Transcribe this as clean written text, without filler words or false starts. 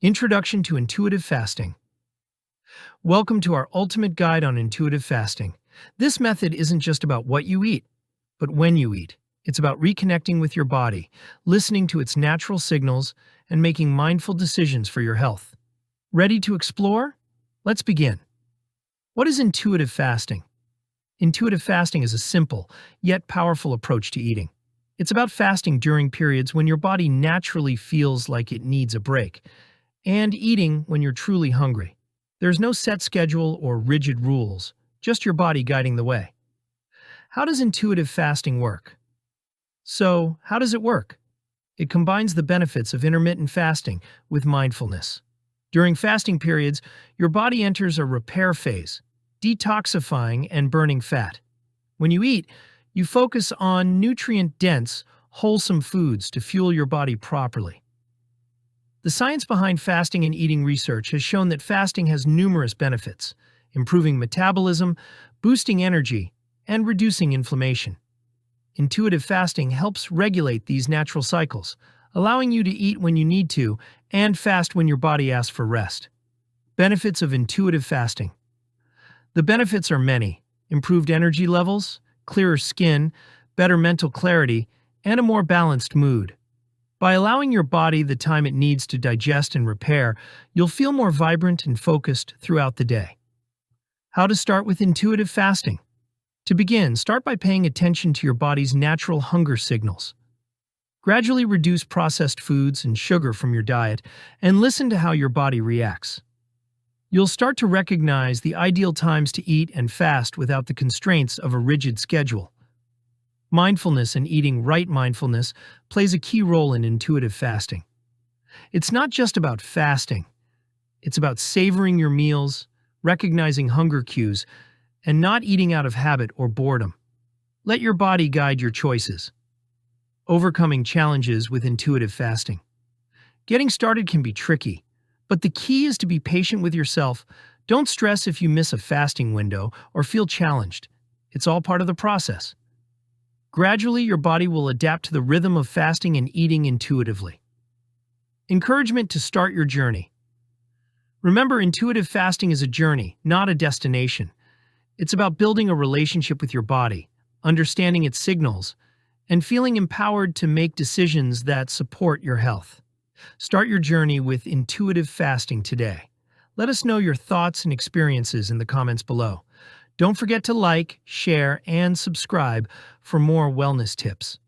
Introduction to Intuitive Fasting. Welcome to our ultimate guide on intuitive fasting. This method isn't just about what you eat, but when you eat. It's about reconnecting with your body, listening to its natural signals, and making mindful decisions for your health. Ready to explore? Let's begin. What is intuitive fasting? Intuitive fasting is a simple, yet powerful approach to eating. It's about fasting during periods when your body naturally feels like it needs a break, and eating when you're truly hungry. There's no set schedule or rigid rules, just your body guiding the way. How does intuitive fasting work? So, how does it work? It combines the benefits of intermittent fasting with mindfulness. During fasting periods, your body enters a repair phase, detoxifying and burning fat. When you eat, you focus on nutrient-dense, wholesome foods to fuel your body properly. The science behind fasting and eating research has shown that fasting has numerous benefits, improving metabolism, boosting energy, and reducing inflammation. Intuitive fasting helps regulate these natural cycles, allowing you to eat when you need to and fast when your body asks for rest. Benefits of intuitive fasting. The benefits are many: improved energy levels, clearer skin, better mental clarity, and a more balanced mood. By allowing your body the time it needs to digest and repair, you'll feel more vibrant and focused throughout the day. How to start with intuitive fasting? To begin, start by paying attention to your body's natural hunger signals. Gradually reduce processed foods and sugar from your diet and listen to how your body reacts. You'll start to recognize the ideal times to eat and fast without the constraints of a rigid schedule. Mindfulness and eating right mindfulness plays a key role in intuitive fasting. It's not just about fasting. It's about savoring your meals, recognizing hunger cues, and not eating out of habit or boredom. Let your body guide your choices. Overcoming challenges with intuitive fasting. Getting started can be tricky, but the key is to be patient with yourself. Don't stress if you miss a fasting window or feel challenged. It's all part of the process. Gradually, your body will adapt to the rhythm of fasting and eating intuitively. Encouragement to start your journey. Remember, intuitive fasting is a journey, not a destination. It's about building a relationship with your body, understanding its signals, and feeling empowered to make decisions that support your health. Start your journey with intuitive fasting today. Let us know your thoughts and experiences in the comments below. Don't forget to like, share, and subscribe for more wellness tips.